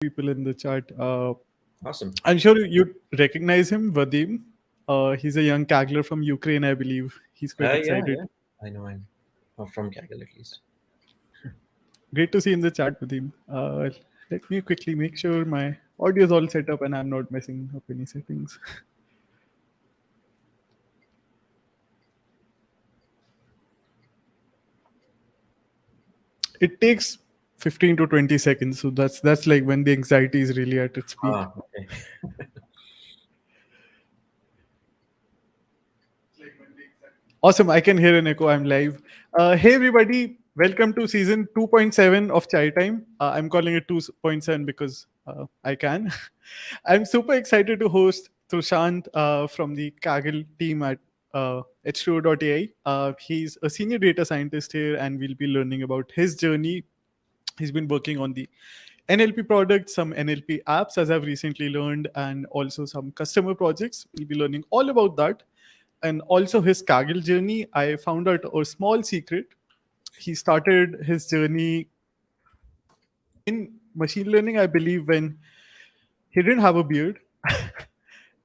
people in the chat. Awesome. I'm sure you recognize him, Vadim. He's a young Kagler from Ukraine, I believe. He's quite Yeah, excited. yeah. I know. From Kaggle at least. Great to see you in the chat, Vadim. Let me quickly make sure my audio is all set up and I'm not messing up any settings. It takes 15 to 20 seconds, so that's like when the anxiety is really at its peak. Okay. Awesome. I can hear an echo. I'm live. Hey, everybody. Welcome to season 2.7 of Chai Time. I'm calling it 2.7 because I can. I'm super excited to host Trushant from the Kaggle team at H2O.ai. He's a senior data scientist here, and we'll be learning about his journey. He's been working on the NLP products, some NLP apps, as I've recently learned, and also some customer projects. We'll be learning all about that and also his Kaggle journey. I found out a small secret. He started his journey in machine learning, I believe, when he didn't have a beard,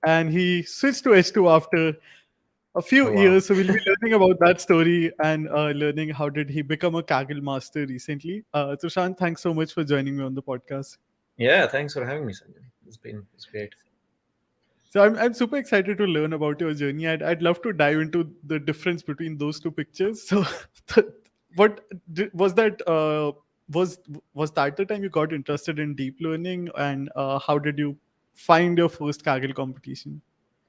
and he switched to H2 after a few Oh, wow. years. So we'll be learning about that story and learning how did he become a Kaggle master recently. Sushant, thanks so much for joining me on the podcast. Yeah, thanks for having me, Sanjay. It's great. So I'm super excited to learn about your journey. I'd love to dive into the difference between those two pictures. So, what was that? Was was that the time you got interested in deep learning, and how did you find your first Kaggle competition?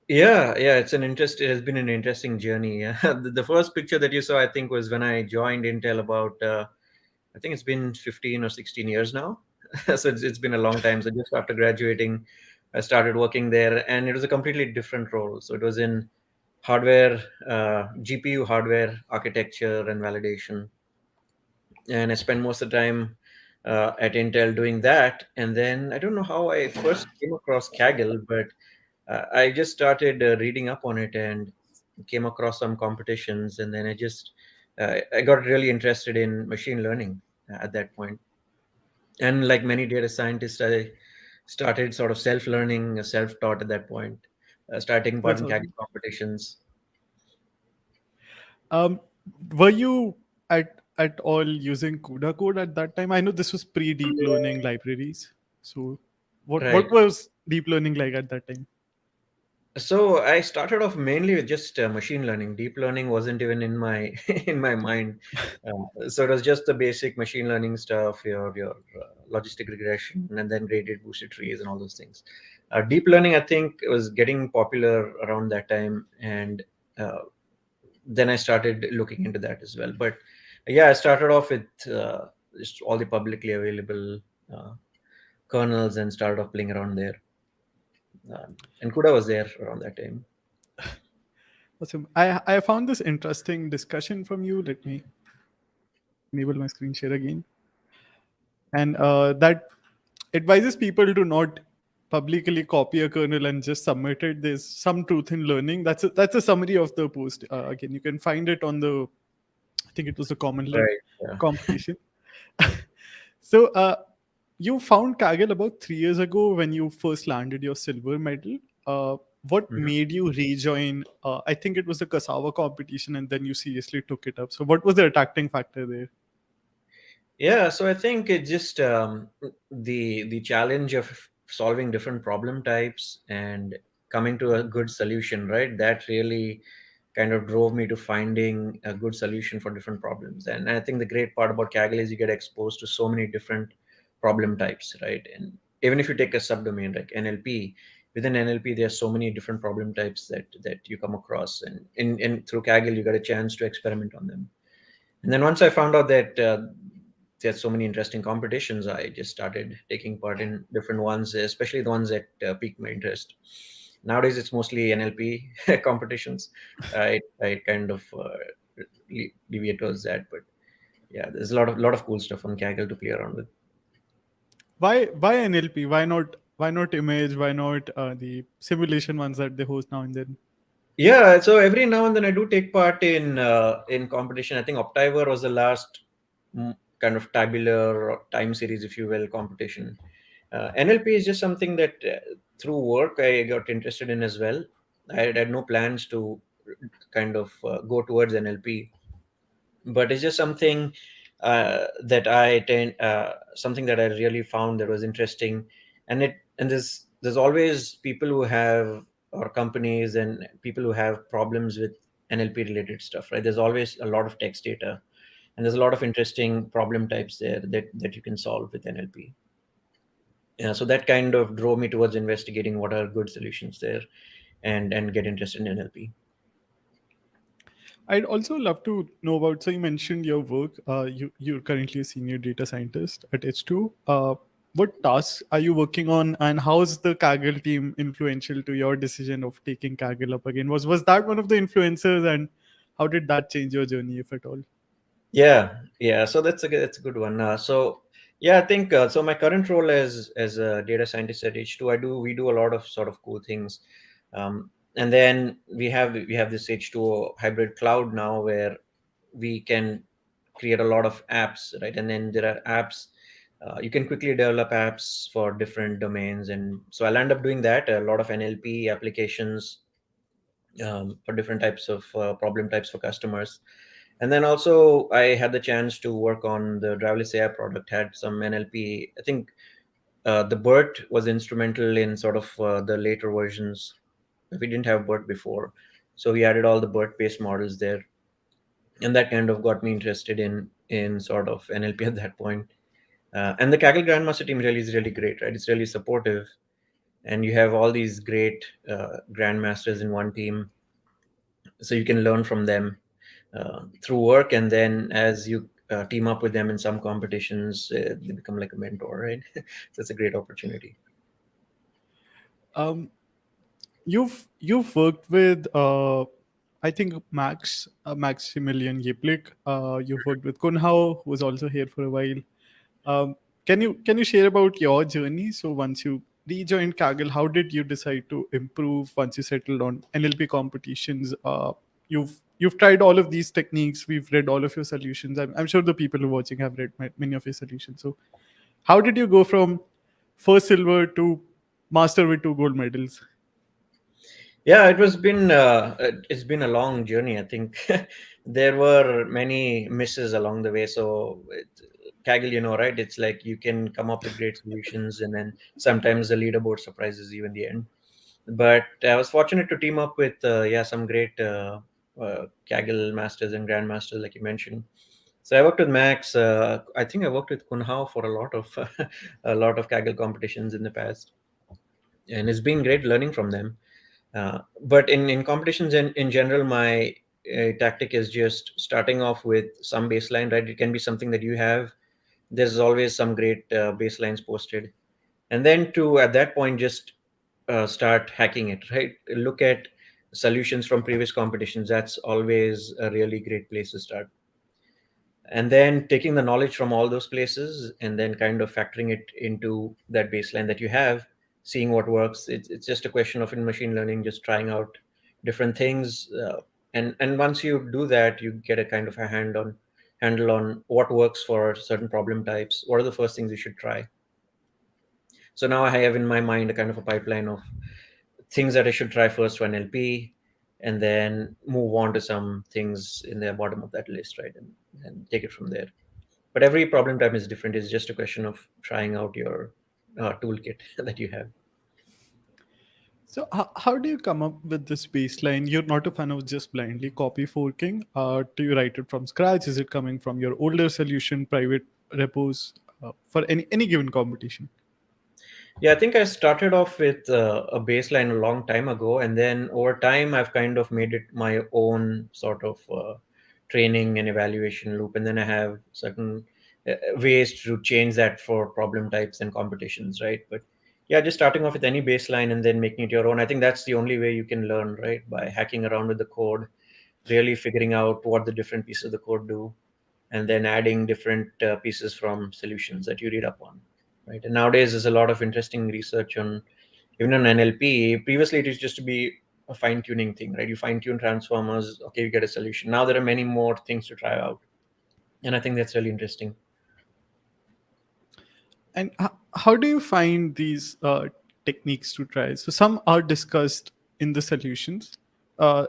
Yeah. It has been an interesting journey. Yeah. The first picture that you saw, I think, was when I joined Intel about. I think it's been 15 or 16 years now. So it's been a long time. So just after graduating, I started working there, and it was a completely different role. So it was in hardware, GPU hardware architecture and validation, and I spent most of the time at Intel doing that. And then I don't know how I first came across Kaggle, but I just started reading up on it and came across some competitions, and then I got really interested in machine learning at that point. And like many data scientists, I started sort of self-learning, self-taught at that point, starting part That's in Kaggle awesome. competitions. Um, were you at all using CUDA code at that time? I know this was pre deep learning libraries. So, what Right. was deep learning like at that time? So I started off mainly with just machine learning. Deep learning wasn't even in my in my mind. So it was just the basic machine learning stuff, your logistic regression, and then graded boosted trees and all those things. Deep learning, I think, was getting popular around that time, and uh, then I started looking into that as well. But yeah, I started off with just all the publicly available uh, kernels and started off playing around there. And CUDA was there around that time. Awesome. I found this interesting discussion from you. Let me enable my screen share again. And that advises people to not publicly copy a kernel and just submit it. There's some truth in learning. That's a summary of the post. Again, you can find it on the. I think it was a common lab Right. Yeah. competition. So you found Kaggle about 3 years ago when you first landed your silver medal. What Mhm. made you rejoin? I think it was a Cassava competition, and then you seriously took it up. So what was the attracting factor there? Yeah, so I think it just the challenge of solving different problem types and coming to a good solution, right? That really kind of drove me to finding a good solution for different problems. And I think the great part about Kaggle is you get exposed to so many different problem types, right? And even if you take a subdomain like NLP, within NLP there are so many different problem types that you come across, and in through Kaggle you got a chance to experiment on them. And then once I found out that there's so many interesting competitions, I just started taking part in different ones, especially the ones that piqued my interest. Nowadays, it's mostly NLP competitions. I kind of deviate towards that, but yeah, there's a lot of cool stuff on Kaggle to play around with. Why NLP? Why not image? Why not the simulation ones that they host now and then? Yeah, so every now and then I do take part in competition. I think Optiver was the last kind of tabular or time series, if you will, competition. NLP is just something that through work I got interested in as well. I had no plans to kind of go towards NLP, but it's just something that I tend something that I really found that was interesting. And there's always people who have, or companies and people who have problems with NLP related stuff, right? There's always a lot of text data, and there's a lot of interesting problem types there that you can solve with NLP. Yeah, so that kind of drove me towards investigating what are good solutions there, and get interested in NLP. I'd also love to know about. So you mentioned your work. You're currently a senior data scientist at H2. What tasks are you working on, and how is the Kaggle team influential to your decision of taking Kaggle up again? Was that one of the influencers, and how did that change your journey, if at all? Yeah. So that's a good one. So yeah, I think so. My current role as a data scientist at H2, we do a lot of sort of cool things, and then we have this H2O hybrid cloud now where we can create a lot of apps, right? And then there are apps. You can quickly develop apps for different domains, and so I'll end up doing that. A lot of NLP applications for different types of problem types for customers. And then also, I had the chance to work on the driverless AI product, had some NLP. I think the BERT was instrumental in sort of the later versions. We didn't have BERT before. So we added all the BERT based models there. And that kind of got me interested in sort of NLP at that point. And the Kaggle Grandmaster team really is really great, right? It's really supportive. And you have all these great grandmasters in one team, so you can learn from them through work, and then as you team up with them in some competitions, they become like a mentor, right? So it's a great opportunity. Um, you've worked with I think Maximilian Yeplik. You've worked with Kunhao, who was also here for a while. Um, can you share about your journey? So once you rejoined Kaggle, how did you decide to improve once you settled on NLP competitions? You've tried all of these techniques. We've read all of your solutions. I'm sure the people who are watching have read many of your solutions. So how did you go from first silver to master with two gold medals? Yeah, it's been a long journey, I think. There were many misses along the way. So Kaggle, right, it's like you can come up with great solutions, and then sometimes the leaderboard surprises you in the end. But I was fortunate to team up with some great Kaggle masters and grandmasters, like you mentioned. So I worked with Max. I think I worked with Kunhao for a lot of a lot of Kaggle competitions in the past, and it's been great learning from them. But in competitions in general, my tactic is just starting off with some baseline. Right, it can be something that you have. There's always some great baselines posted, and then to at that point just start hacking it, right? Look at solutions from previous competitions. That's always a really great place to start. And then taking the knowledge from all those places and then kind of factoring it into that baseline that you have, seeing what works. It's just a question of in machine learning, just trying out different things. And once you do that, you get a kind of a handle on what works for certain problem types. What are the first things you should try? So now I have in my mind a kind of a pipeline of things that I should try first for NLP, and then move on to some things in the bottom of that list, right? And take it from there. But every problem type is different. It's just a question of trying out your toolkit that you have. So how do you come up with this baseline? You're not a fan of just blindly copy forking. Do you write it from scratch? Is it coming from your older solution, private repos, for any given competition? Yeah, I think I started off with a baseline a long time ago, and then over time, I've kind of made it my own sort of training and evaluation loop, and then I have certain ways to change that for problem types and competitions, right? But yeah, just starting off with any baseline and then making it your own. I think that's the only way you can learn, right? By hacking around with the code, really figuring out what the different pieces of the code do, and then adding different pieces from solutions that you read up on, right? And nowadays there's a lot of interesting research on even on NLP. Previously it used just to be a fine-tuning thing, right? You fine-tune transformers, okay, you get a solution. Now there are many more things to try out, and I think that's really interesting. And How do you find these techniques to try? So some are discussed in the solutions.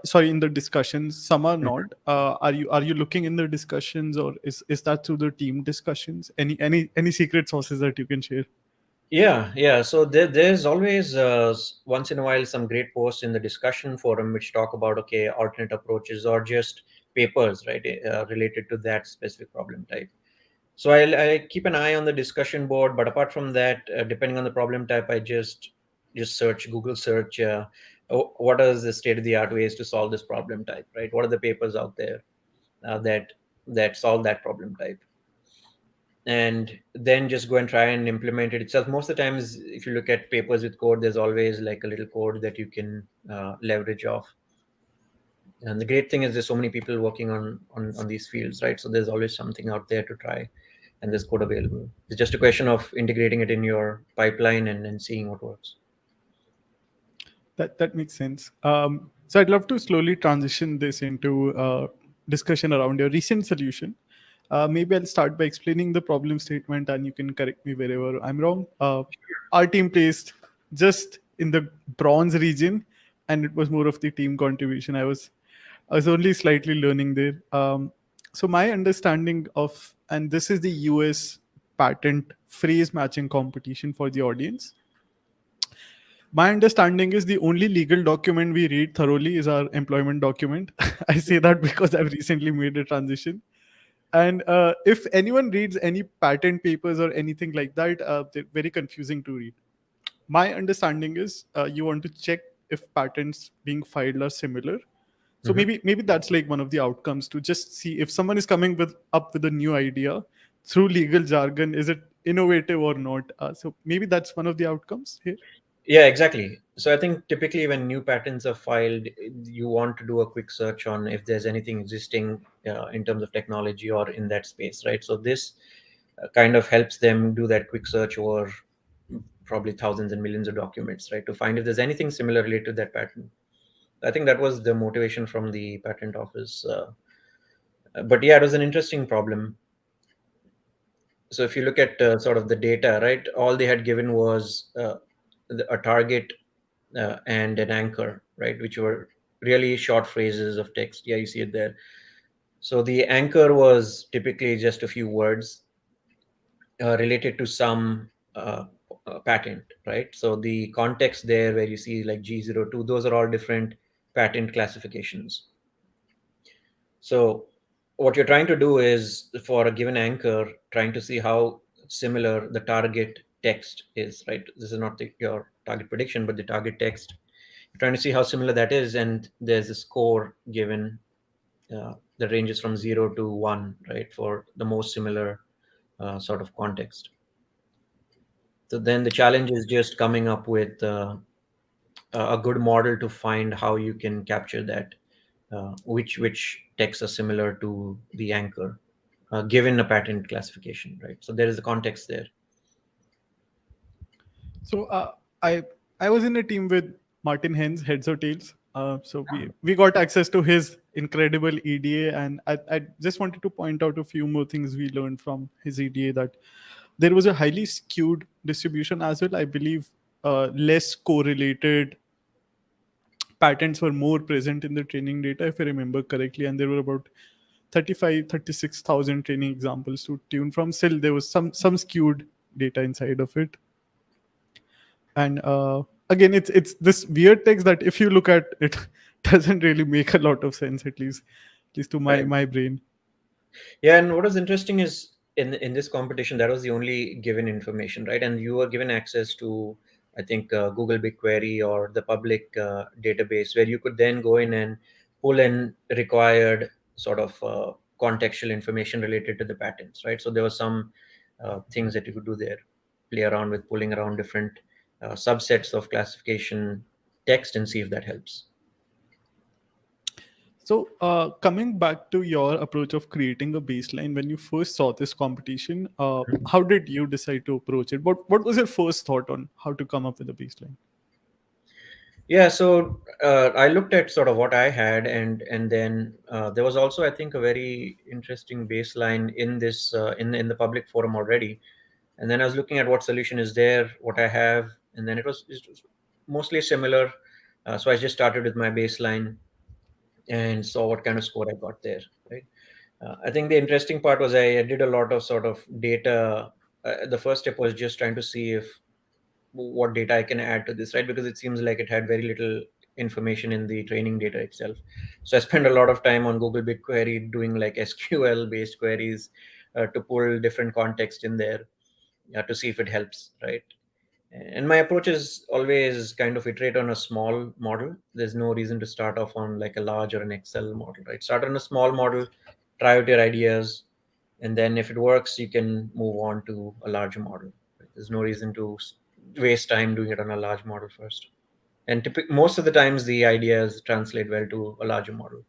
Sorry, in the discussions. Some are not. Are you looking in the discussions, or is that through the team discussions? Any secret sources that you can share? Yeah, yeah. So there's always once in a while some great posts in the discussion forum which talk about okay alternate approaches or just papers, right, related to that specific problem type. So I keep an eye on the discussion board, but apart from that, depending on the problem type, I just search Google search. What are the state of the art ways to solve this problem type, right? What are the papers out there that solve that problem type? And then just go and try and implement it itself. Most of the times if you look at papers with code, there's always like a little code that you can leverage off. And the great thing is there's so many people working on these fields, right? So there's always something out there to try, and there's code available. It's just a question of integrating it in your pipeline and seeing what works. That makes sense. So I'd love to slowly transition this into discussion around your recent solution. Maybe I'll start by explaining the problem statement, and you can correct me wherever I'm wrong. Our team placed just in the bronze region, and it was more of the team contribution. I was only slightly learning there. So my understanding of, and this is the US patent phrase matching competition for the audience. My understanding is the only legal document we read thoroughly is our employment document. I say that because I've recently made a transition. And if anyone reads any patent papers or anything like that, they're very confusing to read. My understanding is you want to check if patents being filed are similar. So Hmm. maybe that's like one of the outcomes, to just see if someone is coming with up with a new idea through legal jargon, is it innovative or not. So maybe that's one of the outcomes here. Yeah, exactly. So I think typically when new patents are filed, you want to do a quick search on if there's anything existing in terms of technology or in that space, right? So this kind of helps them do that quick search over probably thousands and millions of documents, right, to find if there's anything similar related to that patent. I think that was the motivation from the patent office. But yeah, it was an interesting problem. So if you look at sort of the data, right, all they had given was a target and an anchor, right, which were really short phrases of text. Yeah, you see it there. So the anchor was typically just a few words related to some patent, right? So the context there, where you see like G02, those are all different patent classifications. So what you're trying to do is for a given anchor, trying to see how similar the target text is, right? This is not your target prediction, but the target text. You're trying to see how similar that is, and there's a score given that ranges from 0 to 1, right, for the most similar sort of context. So then the challenge is just coming up with a good model to find how you can capture that, which texts are similar to the anchor, given a patent classification, right? So there is the context there. So I was in a team with Martin Hens, Heads or Tails. So we got access to his incredible EDA, and I just wanted to point out a few more things we learned from his EDA. That there was a highly skewed distribution as well. I believe less correlated patents were more present in the training data, if I remember correctly, and there were about 36,000 training examples to tune from. Still, there was some skewed data inside of it. And again, it's this weird text that if you look at it doesn't really make a lot of sense, at least to my Right. my brain. Yeah, and what was interesting is in this competition, that was the only given information, right? And you were given access to, I think, Google BigQuery or the public database, where you could then go in and pull in required sort of contextual information related to the patents, right? So there were some things that you could do there, play around with pulling around different subsets of classification text and see if that helps. So coming back to your approach of creating a baseline, when you first saw this competition, how did you decide to approach it? What was your first thought on how to come up with a baseline? Yeah, so I looked at sort of what I had, and then there was also, I think, a very interesting baseline in this in the public forum already. And then I was looking at what solution is there, what I have, and then it was mostly similar. So I just started with my baseline and saw what kind of score I got there, right? I think the interesting part was I did a lot of sort of data. The first step was just trying to see if what data I can add to this, right? Because it seems like it had very little information in the training data itself. So I spent a lot of time on Google BigQuery doing like SQL based queries to pull different context in there to see if it helps, right? And my approach is always kind of iterate on a small model. There's no reason to start off on like a large or an Excel model, right? Start on a small model, try out your ideas, and then if it works, you can move on to a larger model. Right? There's no reason to waste time doing it on a large model first. And most of the times, the ideas translate well to a larger model.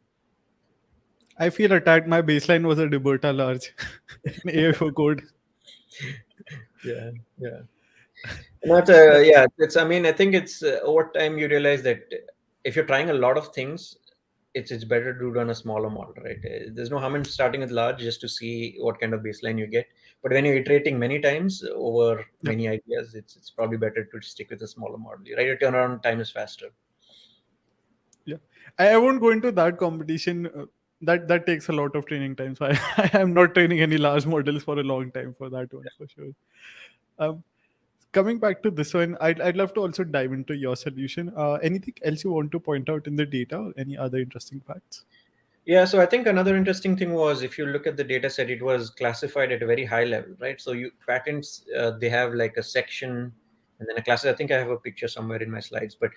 I feel attacked. My baseline was a Deberta large in AFO code. Yeah, yeah. Not yeah, it's I mean I think it's over time you realize that if you're trying a lot of things, it's better to do it on a smaller model, right? There's no harm in starting with large just to see what kind of baseline you get. But when you're iterating many times over Yeah, many ideas, it's probably better to stick with a smaller model, right? Your turnaround time is faster. yeah. I won't go into that competition. That takes a lot of training time. So I, I am not training any large models for a long time for that one for sure. Um, Coming back to this one, I'd love to also dive into your solution. Anything else you want to point out in the data or any other interesting facts? Yeah, so I think another interesting thing was if you look at the data set, it was classified at a very high level, right? So you patents, they have like a section and then a class. I think I have a picture somewhere in my slides, but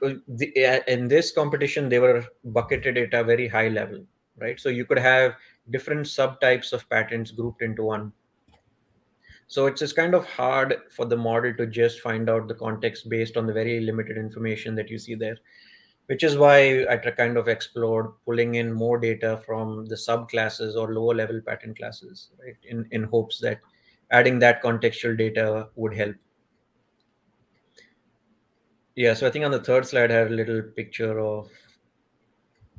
in this competition, they were bucketed at a very high level, right? So you could have different subtypes of patents grouped into one. So it's just kind of hard for the model to just find out the context based on the very limited information that you see there, which is why I kind of explored pulling in more data from the subclasses or lower level pattern classes, right? In hopes that adding that contextual data would help. Yeah, so I think on the third slide I have a little picture of,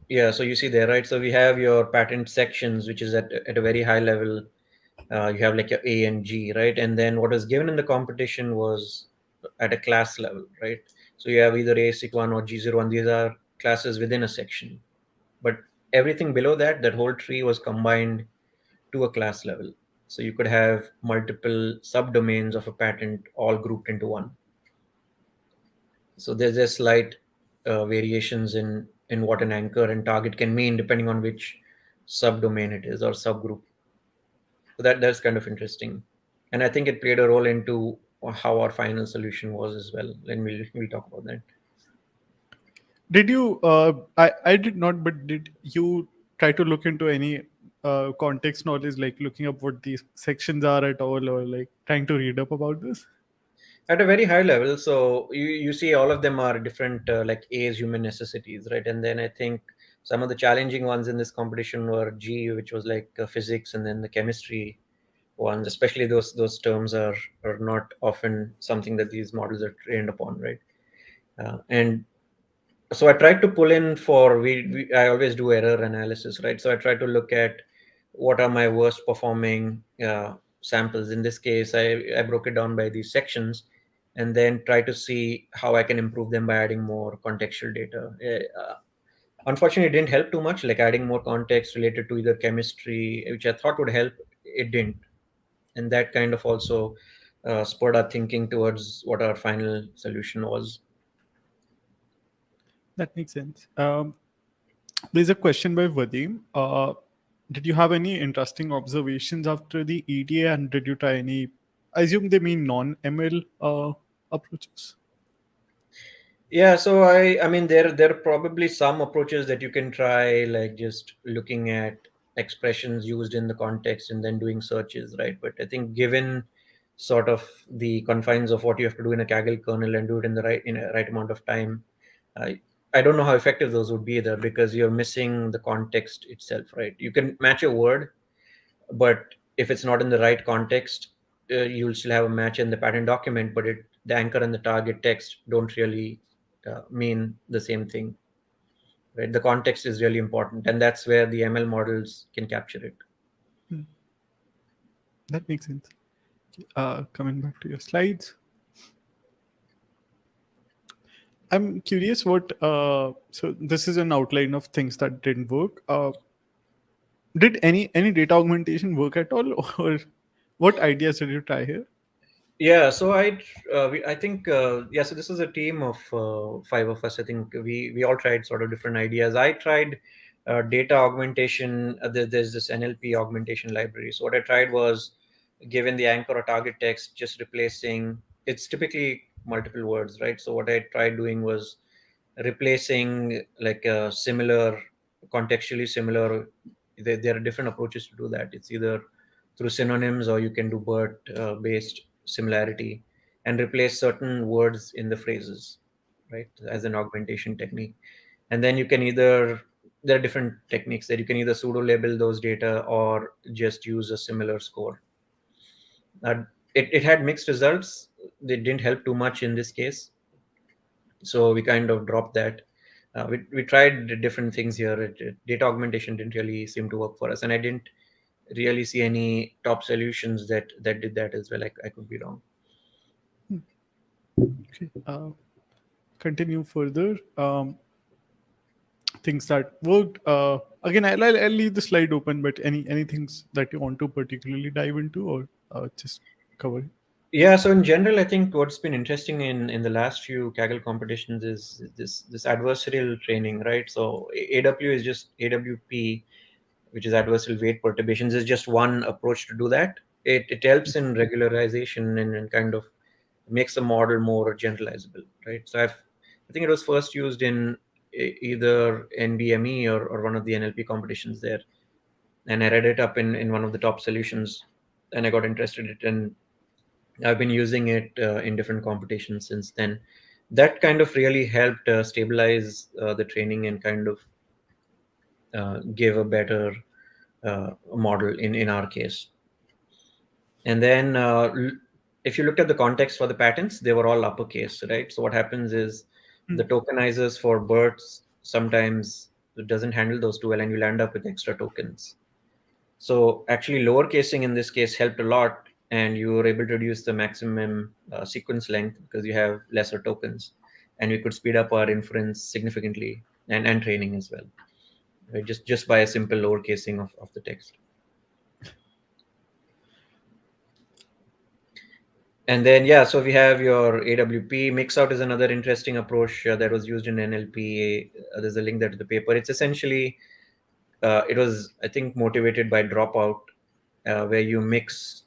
yeah, so you see there, right? So we have your patent sections, which is at a very high level. You have like your A and G, right? And then what was given in the competition was at a class level, right? So you have either A61 or G01. These are classes within a section. But everything below that, that whole tree was combined to a class level. So you could have multiple subdomains of a patent all grouped into one. So there's a slight variations in what an anchor and target can mean depending on which subdomain it is or subgroup. So that's kind of interesting, and I think it played a role into how our final solution was as well. And we'll talk about that. Did you? I did not, but did you try to look into any context knowledge, like looking up what these sections are at all, or like trying to read up about this? At a very high level, so you see all of them are different like A's human necessities, right? And then I think some of the challenging ones in this competition were G, which was like physics, and then the chemistry ones, especially those terms are not often something that these models are trained upon, right? And so I tried to pull in for I always do error analysis, right? So I try to look at what are my worst performing samples. In this case, I broke it down by these sections and then try to see how I can improve them by adding more contextual data. Unfortunately, it didn't help too much, like adding more context related to either chemistry, which I thought would help. It didn't. And that kind of also spurred our thinking towards what our final solution was. That makes sense. There's a question by Vadim. Did you have any interesting observations after the EDA, and did you try any? I assume they mean non-ML approaches. Yeah, so I mean there are probably some approaches that you can try, like just looking at expressions used in the context and then doing searches, right? But I think given sort of the confines of what you have to do in a Kaggle kernel and do it in the right amount of time, I I don't know how effective those would be there because you're missing the context itself, right? You can match a word, but if it's not in the right context, you'll still have a match in the patent document, but the anchor and the target text don't really mean the same thing, right? The context is really important, and that's where the ML models can capture it. Hmm, that makes sense. Coming back to your slides, I'm curious what. So this is an outline of things that didn't work. Did any data augmentation work at all, or what ideas did you try here? Yeah, so I think yeah. So this is a team of five of us. I think we all tried sort of different ideas. I tried data augmentation. There's this NLP augmentation library. So what I tried was, given the anchor or target text, just replacing. It's typically multiple words, right? So what I tried doing was replacing like a similar, contextually similar. There are different approaches to do that. It's either through synonyms, or you can do BERT based similarity, and replace certain words in the phrases, right, as an augmentation technique. And then you can either, there are different techniques that you can either pseudo label those data or just use a similar score. It had mixed results. They didn't help too much in this case, so we kind of dropped that. We tried different things here. Data augmentation didn't really seem to work for us, and I didn't really see any top solutions that did that as well. I could be wrong. Okay. Continue further. Things that worked. Again, I'll leave the slide open, but any things that you want to particularly dive into, or just cover it? Yeah, so in general, I think what's been interesting in the last few Kaggle competitions is this adversarial training, right? So AW is just AWP, which is adversarial weight perturbations, is just one approach to do that. It helps in regularization, and kind of makes the model more generalizable, right? So I think it was first used in either NBME or one of the NLP competitions there, and I read it up in one of the top solutions, and I got interested in it, and I've been using it in different competitions since then. That kind of really helped stabilize the training, and kind of give a better model in our case. And then if you looked at the context for the patents, they were all uppercase, right? So what happens is the tokenizers for birds sometimes it doesn't handle those too well, and you'll end up with extra tokens. So actually, lower casing in this case helped a lot, and you were able to reduce the maximum sequence length because you have lesser tokens, and we could speed up our inference significantly, and training as well, right? Just by a simple lower casing of the text. And then yeah, so we have your AWP mix out is another interesting approach that was used in NLP. There's a link there to the paper. It's essentially it was, I think, motivated by dropout, where you mix,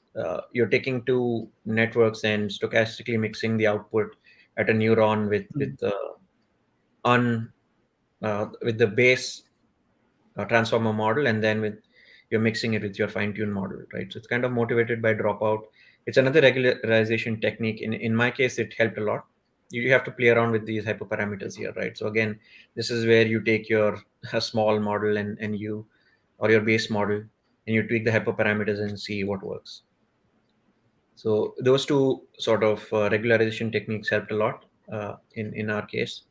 you're taking two networks and stochastically mixing the output at a neuron un with the base transformer model, and then with you're mixing it with your fine-tuned model, right? So it's kind of motivated by dropout. It's another regularization technique. In my case, it helped a lot. You have to play around with these hyperparameters here, right? So again, this is where you take your a small model, and you, or your base model, and you tweak the hyperparameters and see what works. So those two sort of regularization techniques helped a lot in our case.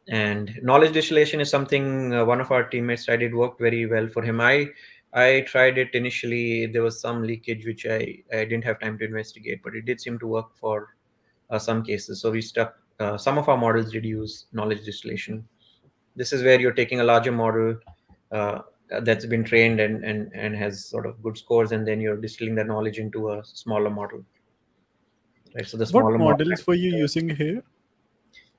And knowledge distillation is something one of our teammates tried. It worked very well for him. I tried it initially. There was some leakage which I didn't have time to investigate, but it did seem to work for some cases. So we stuck. Some of our models did use knowledge distillation. This is where you're taking a larger model uh, that's been trained and has sort of good scores, and then you're distilling that knowledge into a smaller model, right? So the What smaller model. models were you using here?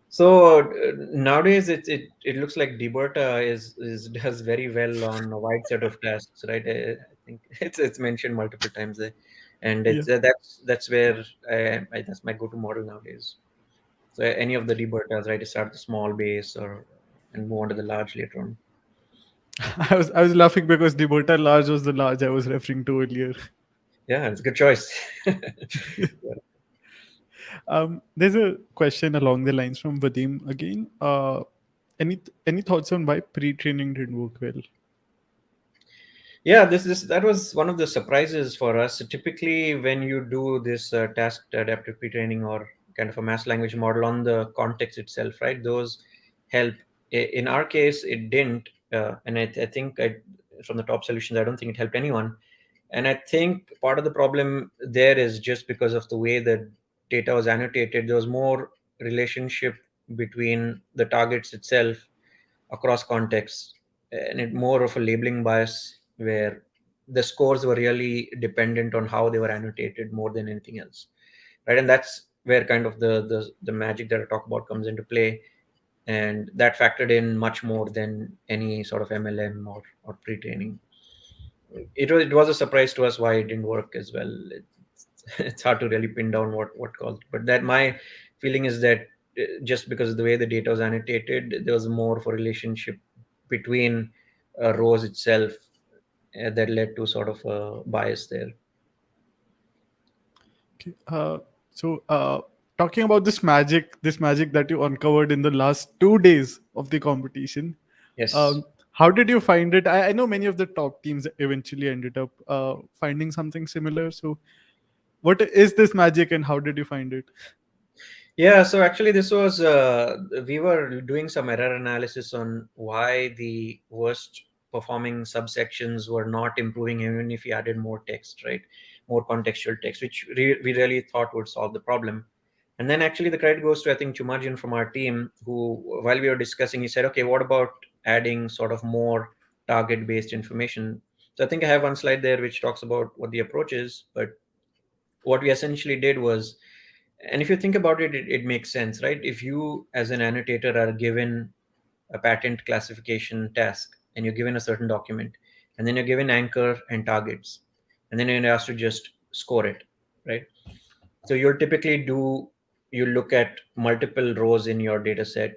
So nowadays it looks like Deberta is does very well on a wide set of tasks, right? I think it's mentioned multiple times there, and Yeah. it's that's where that's my go-to model nowadays. So any of the Debertas, right? You start with the small base, or and move on to the large later on. I was laughing because the Bota large was the large I was referring to earlier. Yeah, it's a good choice. Yeah. There's a question along the lines from Vadim again. Any thoughts on why pre-training didn't work well? Yeah, this that was one of the surprises for us. Typically, when you do this task adaptive pre-training, or kind of a mass language model on the context itself, right? Those help. In our case, it didn't, and I think from the top solutions, I don't think it helped anyone. And I think part of the problem there is just because of the way that data was annotated, there was more relationship between the targets itself across contexts, and it more of a labeling bias where the scores were really dependent on how they were annotated more than anything else, right? And that's where kind of the magic that I talk about comes into play, and that factored in much more than any sort of MLM or pre-training. It was a surprise to us why it didn't work as well. It's hard to really pin down what caused, but that my feeling is that just because of the way the data was annotated, there was more of a relationship between rows itself that led to sort of a bias there. Okay. So, talking about this magic that you uncovered in the last 2 days of the competition, Yes. how did you find it? I know many of the top teams eventually ended up finding something similar. So, what is this magic, and how did you find it? Yeah, so actually, this was we were doing some error analysis on why the worst performing subsections were not improving even if we added more text, right? More contextual text, which we really thought would solve the problem. And then actually, the credit goes to, I think, Chumarjan from our team, who, while we were discussing, he said, okay, what about adding sort of more target based information? So I think I have one slide there which talks about what the approach is, but what we essentially did was, and if you think about it, it makes sense, right? If you as an annotator are given a patent classification task and you're given a certain document, and then you're given anchor and targets, and then you're asked to just score it, right? So you'll typically do, you look at multiple rows in your data set,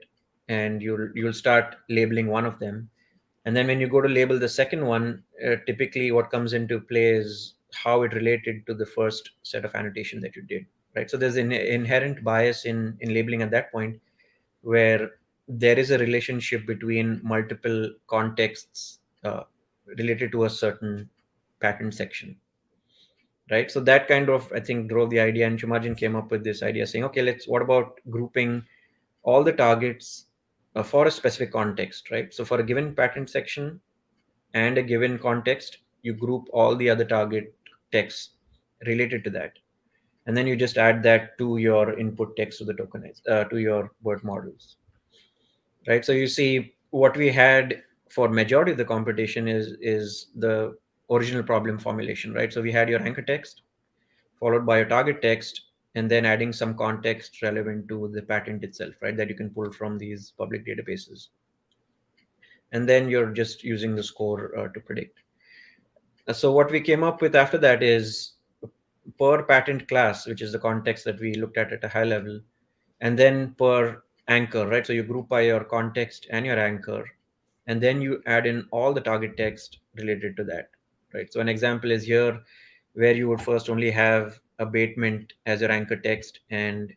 and you'll start labeling one of them, and then when you go to label the second one, typically what comes into play is how it related to the first set of annotation that you did, right? So there's an inherent bias in labeling at that point, where there is a relationship between multiple contexts related to a certain pattern section, right? So that kind of, I think, drove the idea, and Chumarjan came up with this idea saying, okay, let's, what about grouping all the targets for a specific context, right? So for a given pattern section and a given context, you group all the other target text related to that, and then you just add that to your input text to the tokenize to your word models, right? So you see what we had for majority of the competition is the original problem formulation, right? So we had your anchor text followed by your target text, and then adding some context relevant to the patent itself, right, that you can pull from these public databases, and then you're just using the score to predict. So what we came up with after that is per patent class, which is the context that we looked at a high level, and then per anchor, right? So you group by your context and your anchor, and then you add in all the target text related to that, right? So an example is here, where you would first only have abatement as your anchor text, and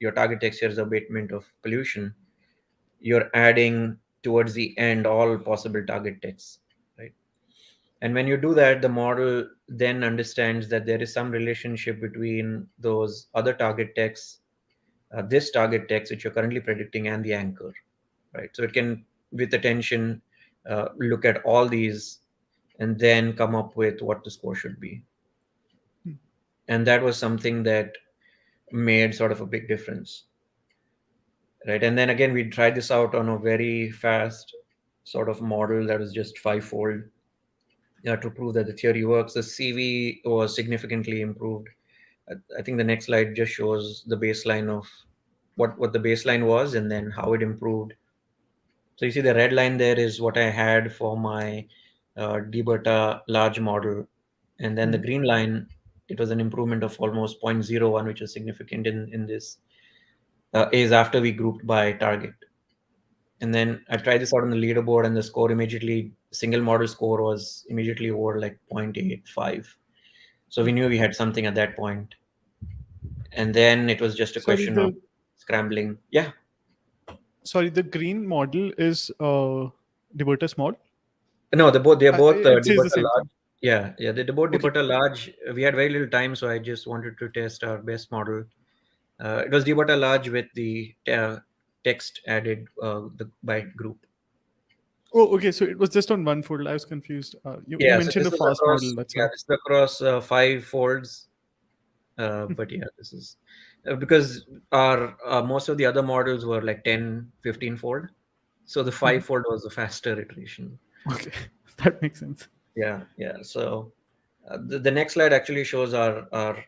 your target text here is abatement of pollution. You're adding towards the end all possible target texts, right? And when you do that, the model then understands that there is some relationship between those other target texts, this target text which you're currently predicting, and the anchor, right? So it can, with attention, look at all these and then come up with what the score should be. And that was something that made sort of a big difference, right? And then again, we tried this out on a very fast sort of model that was just fivefold, to prove that the theory works. The CV was significantly improved. I think the next slide just shows the baseline of what the baseline was and then how it improved. So you see the red line there is what I had for my dBeta large model, and then the Mhm. green line, it was an improvement of almost 0.01, which is significant in this, is after we grouped by target. And then I tried this out on the leaderboard, and the score immediately, single model score was immediately over like 0.85. So we knew we had something at that point. And then it was just a Sorry, question of the scrambling. Yeah. green model is Devotus mod. No, they're both It says the Debuta same large. thing. Yeah, yeah, they're both Okay. Debuta large. We had very little time, so I just wanted to test our best model. It was Debuta large with the text added by group. Oh, okay. So it was just on one fold. I was confused. You Yeah, so mentioned this a is fast model. across, That's yeah, why. this is across 5 folds. But yeah, this is because our most of the other models were like 10, 15 fold. So the Mhm. 5 fold was the faster iteration. Okay, that makes sense. Yeah, yeah. So the next slide actually shows our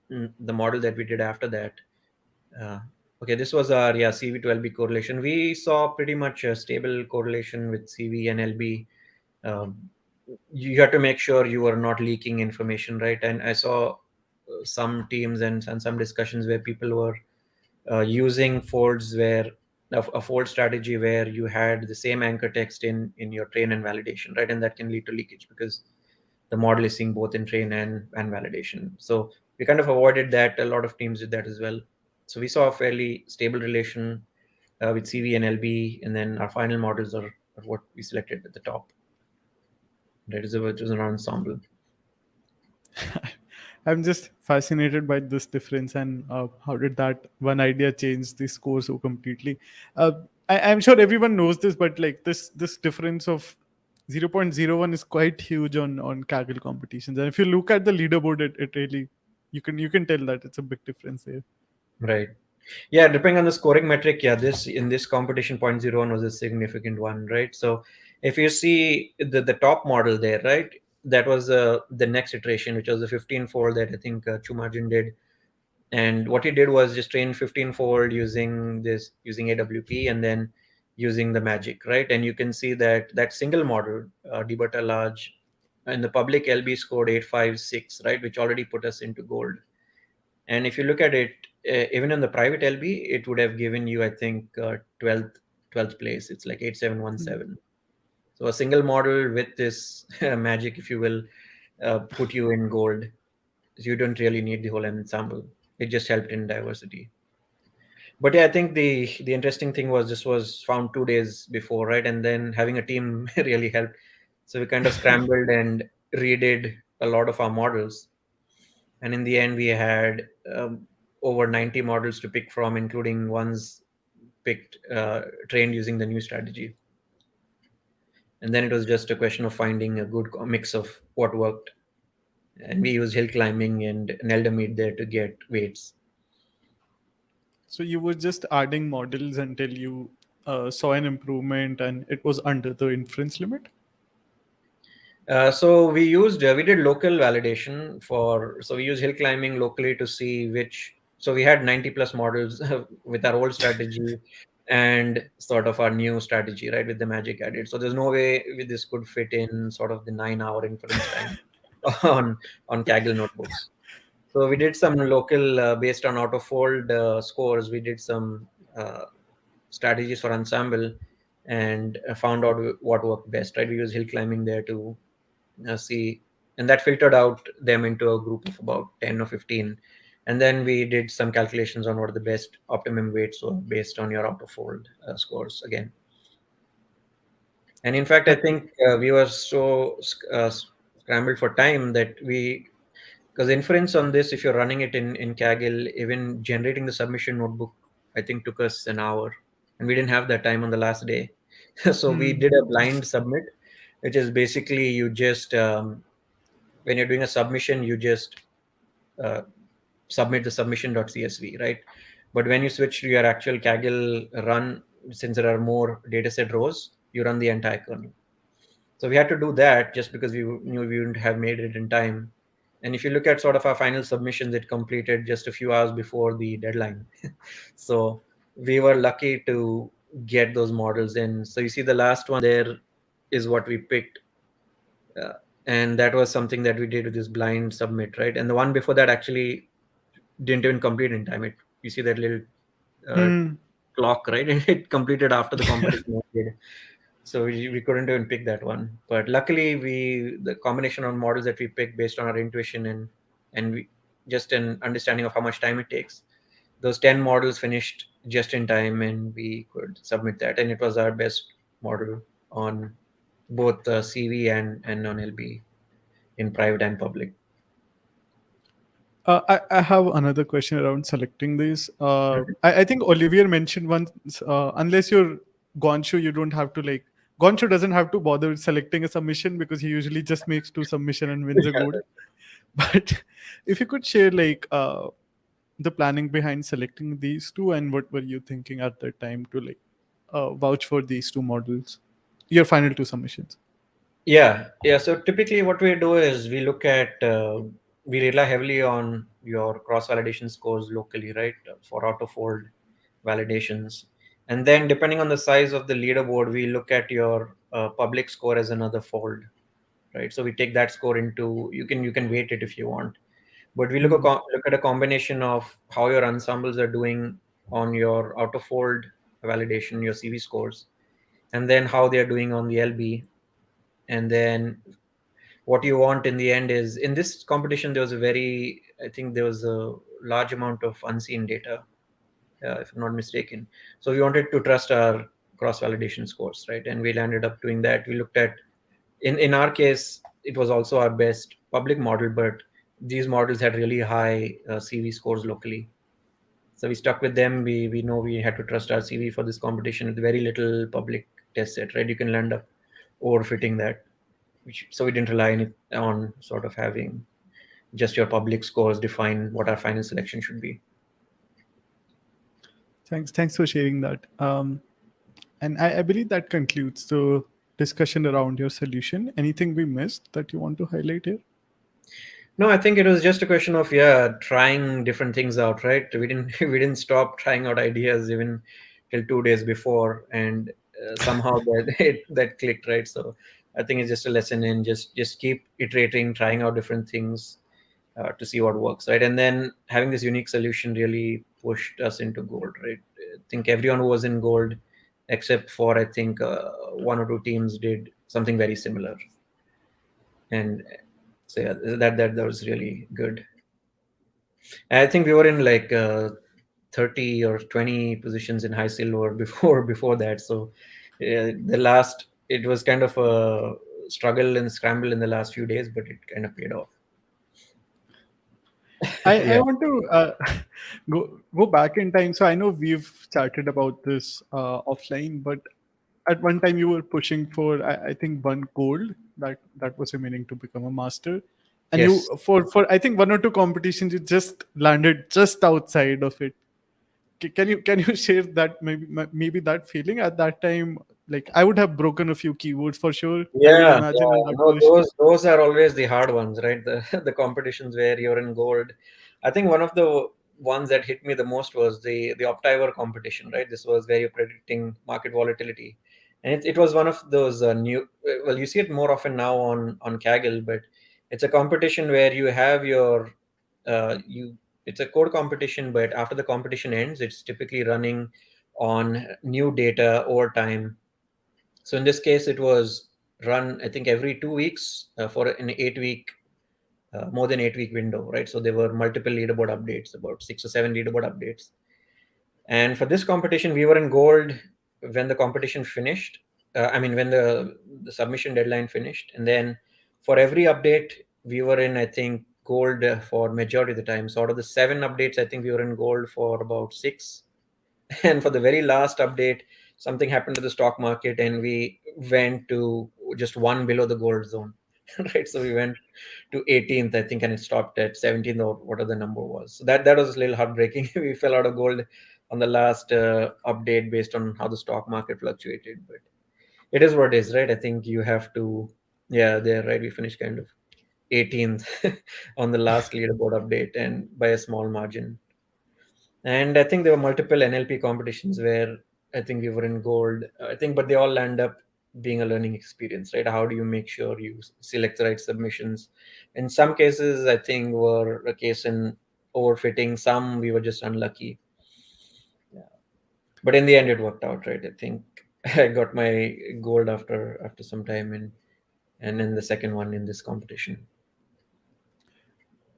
the model that we did after that. Uh, okay, this was our, yeah, CV to LB correlation. We saw pretty much a stable correlation with CV and LB. Um, you had to make sure you were not leaking information, right? And I saw some teams and some discussions where people were using folds where a fold strategy where you had the same anchor text in your train and validation, right? And that can lead to leakage because the model is seeing both in train and validation. So we kind of avoided that. A lot of teams did that as well. So we saw a fairly stable relation with CV and LB, and then our final models are what we selected at the top. That is which is an ensemble. I'm just fascinated by this difference and how did that one idea change the score so completely. Uh, I'm sure everyone knows this, but like this difference of 0.01 is quite huge on Kaggle competitions. And if you look at the leaderboard, it really you can tell that it's a big difference there. Right. Yeah, depending on the scoring metric, yeah, this in this competition 0.01 was a significant one, right? So if you see the top model there, right, that was the next iteration, which was the 15 fold that I think Chumajin did. And what he did was just train 15 fold using AWP and then using the magic, right? And you can see that that single model, Debutta large, in the public LB scored 856, right, which already put us into gold. And if you look at it, even in the private LB, it would have given you, I think, 12th place. It's like Hmm. 8717. So a single model with this magic, if you will, put you in gold. You don't really need the whole ensemble. It just helped in diversity. But yeah, I think the interesting thing was this was found 2 days before, right? And then having a team really helped. So we kind of scrambled and redid a lot of our models, and in the end we had over 90 models to pick from, including ones picked trained using the new strategy. And then it was just a question of finding a good mix of what worked, and we used hill climbing and neldermead there to get weights. So you were just adding models until you saw an improvement and it was under the inference limit. So we did local validation for, so we used hill climbing locally to see which, so we had 90 plus models with our old strategy and sort of our new strategy, right, with the magic added. So there's no way this could fit in sort of the 9 hour inference time on Kaggle notebooks. So we did some local based on out of fold scores. We did some uh, strategies for ensemble and found out what worked best, right? We use hill climbing there to see, and that filtered out them into a group of about 10 or 15. And then we did some calculations on what the best optimum weights were based on your out of fold scores again. And in fact, I That think we were so scrambled for time that we, because inference on this, if you're running it in Kaggle, even generating the submission notebook, I think took us an hour, and we didn't have that time on the last day. So we hmm. did a blind submit, which is basically you just when you're doing a submission, you just uh, submit the submission.csv, right? But when you switch to your actual Kaggle run, since there are more dataset rows, you run the entire kernel. So we had to do that just because we knew we wouldn't have made it in time. And if you look at sort of our final submissions, it completed just a few hours before the deadline. So we were lucky to get those models in. So you see the last one there is what we picked. Uh, and that was something that we did with this blind submit, right? And the one before that actually didn't even complete in time. It, you see that little uh, Hmm. clock, right? And it completed after the competition ended. So we couldn't even pick that one. But luckily, the combination of models that we picked based on our intuition and we, just an understanding of how much time it takes, those 10 models finished just in time, and we could submit that. And it was our best model on both CV and on LB in private and public. I have another question around selecting these. I think Olivier mentioned once, unless you're Gonshu, you don't have to like Goncho doesn't have to bother selecting a submission because he usually just makes two submission and wins a Yeah. gold. But if you could share like the planning behind selecting these two and what were you thinking at the time to like vouch for these two models, your final two submissions. Yeah. So typically, what we do is we look at we rely heavily on your cross validation scores locally, right, for auto fold validations, and then depending on the size of the leaderboard, we look at your public score as another fold, right? So we take that score into you can weight it if you want, but we Hmm. look at a combination of how your ensembles are doing on your auto fold validation, your CV scores, and then how they are doing on the LB, and then what you want in the end is in this competition there was a very I think there was a large amount of unseen data, if I'm not mistaken. So we wanted to trust our cross validation scores, right? And we landed up doing that. We looked at in our case it was also our best public model, but these models had really high CV scores locally, so we stuck with them. We know we had to trust our CV for this competition with very little public test set, right? You can land up overfitting that, so we didn't rely on sort of having just your public scores define what our final selection should be. Thanks for sharing that. And I believe that concludes the discussion around your solution. Anything we missed that you want to highlight here? No, I think it was just a question of trying different things out, right? We didn't we didn't stop trying out ideas even till 2 days before, and somehow that clicked, right? So I think it's just a lesson in just keep iterating, trying out different things to see what works, right? And then having this unique solution really pushed us into gold, right? I think everyone who was in gold, except for I think one or two teams, did something very similar, and so yeah, that was really good. And I think we were in like 30 or 20 positions in high silver before that. So the last it was kind of a struggle and scramble in the last few days, but it kind of paid off. I Yeah. want to go back in time. So I know we've chatted about this offline, but at one time you were pushing for I think one gold that was remaining to become a master, and you Yes. for I think one or two competitions you just landed just outside of it. Can you share that maybe that feeling at that time? Like I would have broken a few keywords for sure. I would imagine Yeah. in that No, position. those are always the hard ones, right? The the competitions where you're in gold. I think one of the ones that hit me the most was the Optiver competition, right? This was where you're predicting market volatility, and it was one of those new. Well, you see it more often now on Kaggle, but it's a competition where you have your you. It's a code competition, but after the competition ends, it's typically running on new data over time. So in this case, it was run, I think, every 2 weeks for an 8 week, more than 8 week window, right? So there were multiple leaderboard updates, about 6 or 7 leaderboard updates. And for this competition, we were in gold when the competition finished. I mean, when the submission deadline finished. And then for every update, we were in, I think, gold for majority of the time. So out of the 7 updates, I think we were in gold for about 6. And for the very last update, something happened to the stock market and we went to just one below the gold zone. Right, so we went to 18th, I think, and it stopped at 17th or whatever the number was. So that was a little heartbreaking. We fell out of gold on the last update based on how the stock market fluctuated, but it is what it is, right? I think you have to, yeah, they're right, we finished kind of 18th on the last leaderboard update and by a small margin. And I think there were multiple NLP competitions where I think we were in gold. I think, but they all end up being a learning experience, right? How do you make sure you select the right submissions? In some cases, I think were a case in overfitting. Some we were just unlucky. Yeah. But in the end, it worked out, right? I think I got my gold after some time, and then the second one in this competition.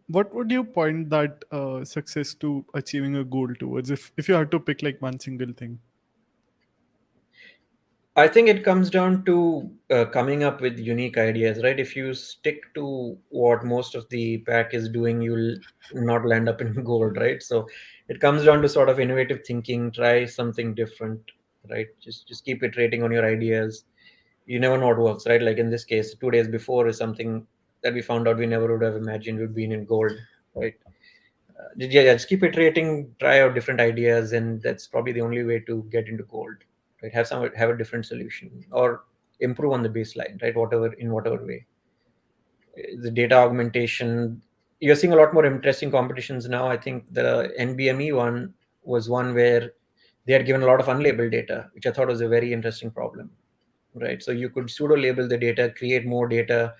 What would you point that success to achieving a goal towards if you had to pick like one single thing? I think it comes down to coming up with unique ideas, right? If you stick to what most of the pack is doing, you'll not land up in gold, right? So it comes down to sort of innovative thinking, try something different, right? Just keep iterating on your ideas, you never know what works, right? Like in this case, 2 days before is something that we found out we never would have imagined would be in gold, right? Yeah, just keep iterating, try out different ideas, and that's probably the only way to get into gold, right? Have a different solution or improve on the baseline, right? Whatever in whatever way. The data augmentation, you're seeing a lot more interesting competitions now. I think the NBME one was one where they had given a lot of unlabeled data, which I thought was a very interesting problem, right? So you could pseudo label the data, create more data,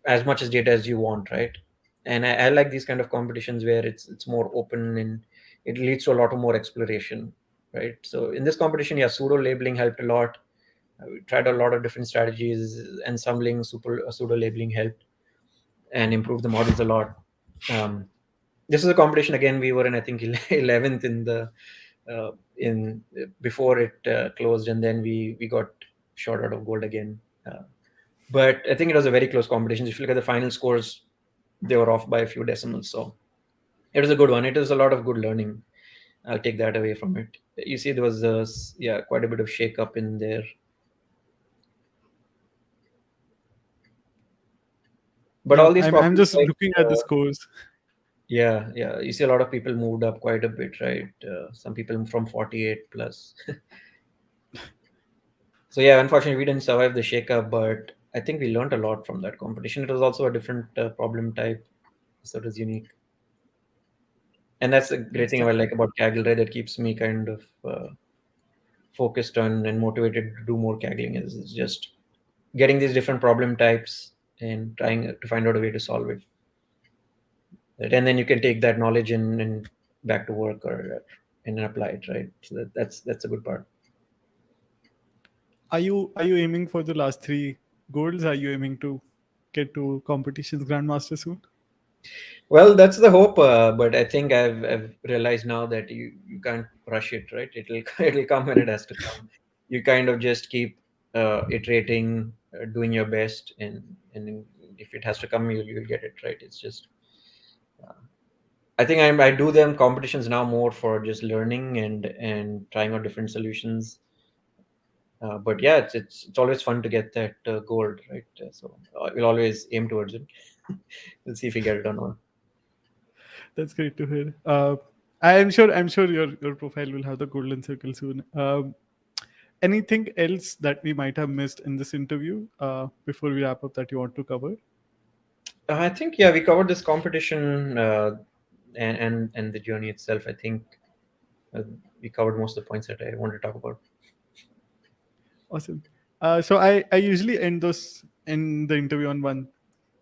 as much as data as you want, right? And I like these kind of competitions where it's more open and it leads to a lot of more exploration, right? So in this competition, yeah, pseudo labeling helped a lot. We tried a lot of different strategies. Ensembling, pseudo labeling helped and improved the models a lot. Um, this is a competition again. We were in, I think, 11th in the in before it closed, and then we got shot out of gold again. But I think it was a very close competition. If you look at the final scores, they were off by a few decimals. So it was a good one. It was a lot of good learning. I'll take that away from it. You see, there was yeah, quite a bit of shake up in there. But Yeah, all these I'm problems, just like looking at the scores. yeah, you see a lot of people moved up quite a bit, right? Some people from 48 plus. So yeah, unfortunately, we didn't survive the shake-up, but I think we learned a lot from that competition. It was also a different problem type, so it was unique. And that's the great That's thing I like about Kaggle, right? That keeps me kind of focused on and motivated to do more Kaggling is just getting these different problem types and trying to find out a way to solve it. Right? And then you can take that knowledge and back to work or and apply it, right? So that's a good part. Are you aiming for the last three goals? Are you aiming to get to competitions grandmaster soon? Well, that's the hope, but I think I've realized now that you can't rush it, right? It'll it'll come when it has to come. You kind of just keep iterating, doing your best, and if it has to come, you'll get it, right? It's just I think I do them competitions now more for just learning and trying out different solutions. But yeah, it's always fun to get that gold, right? So we'll always aim towards it. We'll see if we get it or not. That's great to hear. I'm sure your profile will have the golden circle soon. Anything else that we might have missed in this interview before we wrap up that you want to cover? I think yeah, we covered this competition and the journey itself. I think uh, we covered most of the points that I wanted to talk about. Awesome. So I usually end those in the interview on one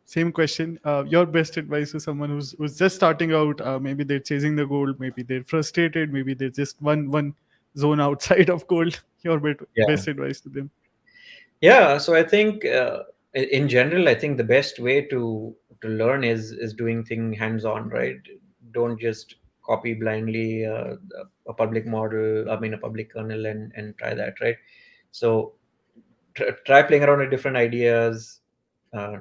same question. Your best advice to someone who's just starting out. Maybe they're chasing the goal. Maybe they're frustrated. Maybe they're just one zone outside of goal. Your Yeah. best advice to them. Yeah, so I think in general, I think the best way to learn is doing thing hands on, right? Don't just copy blindly a public model, I mean a public kernel, and try that, right? So try playing around with different ideas,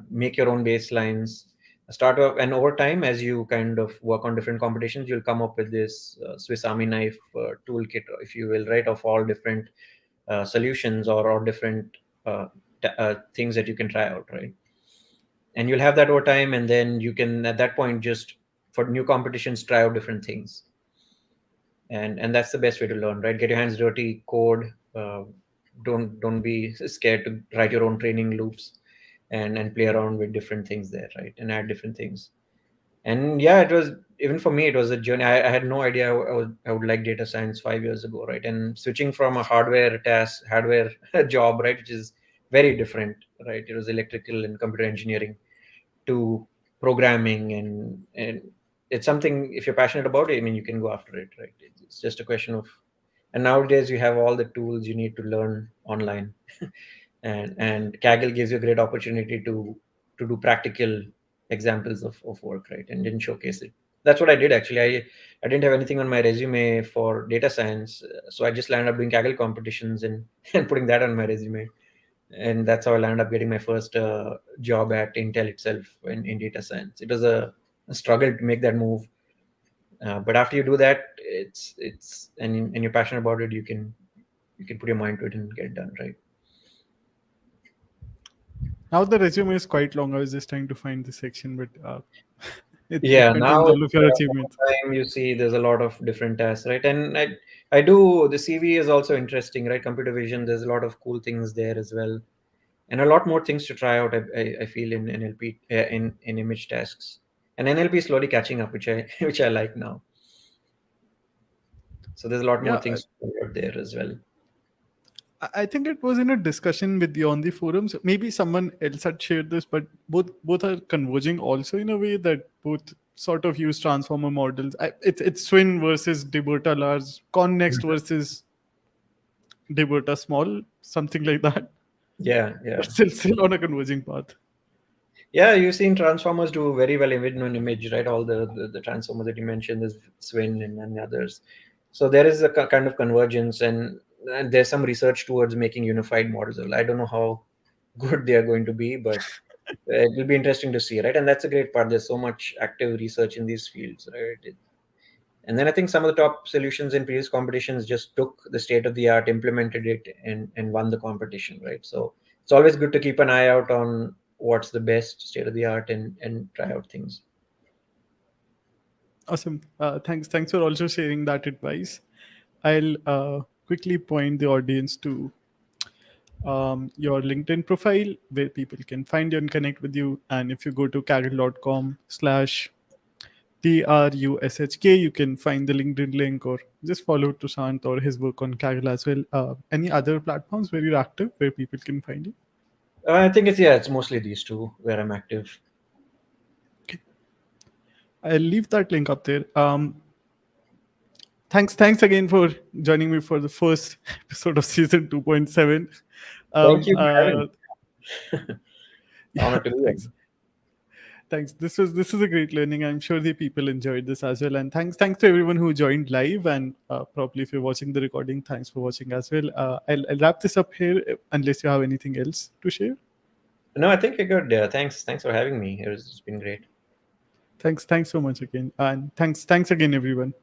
make your own baselines, start off, and over time, as you kind of work on different competitions, you'll come up with this Swiss Army knife toolkit, if you will, right, of all different solutions or different things that you can try out, right? And you'll have that over time, and then you can at that point just for new competitions try out different things, and that's the best way to learn, right? Get your hands dirty, code. Don't be scared to write your own training loops and play around with different things there, right? And add different things. And yeah, it was even for me, it was a journey. I had no idea I would like data science 5 years ago, right? And switching from a hardware job, right, which is very different, right? It was electrical and computer engineering to programming, and it's something, if you're passionate about it, I mean, you can go after it, right? It's just a question of, and nowadays you have all the tools you need to learn online. And Kaggle gives you a great opportunity to do practical examples of work, right? And didn't showcase it. That's what I did actually. I didn't have anything on my resume for data science, so I just landed up doing Kaggle competitions and and putting that on my resume, and that's how I landed up getting my first job at Intel itself in data science. It was a struggle to make that move, but after you do that, and you're passionate about it, you can put your mind to it and get it done, right? Now the resume is quite long. I was just trying to find the section, but it Yeah, now contains all of your achievements. over time you see there's a lot of different tasks, right? And I do the CV is also interesting, right? Computer vision, there's a lot of cool things there as well, and a lot more things to try out. I feel in NLP in image tasks, and NLP is slowly catching up, which I which I like now. So there's a lot more Yeah, things to try out there as well. I think it was in a discussion with you on the forums. Maybe someone else had shared this, but both are converging also in a way that both sort of use transformer models. It's Swin versus Deberta large, Connext versus Deberta small, something like that. Yeah, But yeah. still on a converging path. Yeah, you've seen Transformers do very well even on image, right? All the Transformers that you mentioned, there's Swin and others. So there is a kind of convergence, and there's some research towards making unified models. I don't know how good they are going to be, but it will be interesting to see, right? And that's a great part. There's so much active research in these fields, right? And then I think some of the top solutions in previous competitions just took the state of the art, implemented it, and won the competition, right? So it's always good to keep an eye out on what's the best state of the art and try out things. Awesome. Thanks for also sharing that advice. I'll quickly point the audience to your LinkedIn profile where people can find you and connect with you. And if you go to kaggle.com/TRUSHK, you can find the LinkedIn link or just follow Trushant or his work on Kaggle as well. Any other platforms where you're active where people can find you? I think it's mostly these two where I'm active. Okay. I'll leave that link up there. Thanks again for joining me for the first episode of season 2.7. Thank Um, you for having uh, me. yeah, Honor to be here. thanks. This was a great learning. I'm sure the people enjoyed this as well. And thanks to everyone who joined live. And probably if you're watching the recording, thanks for watching as well. I'll wrap this up here unless you have anything else to share. No, I think you're good. Thanks for having me. It's been great. Thanks so much again, and thanks again everyone.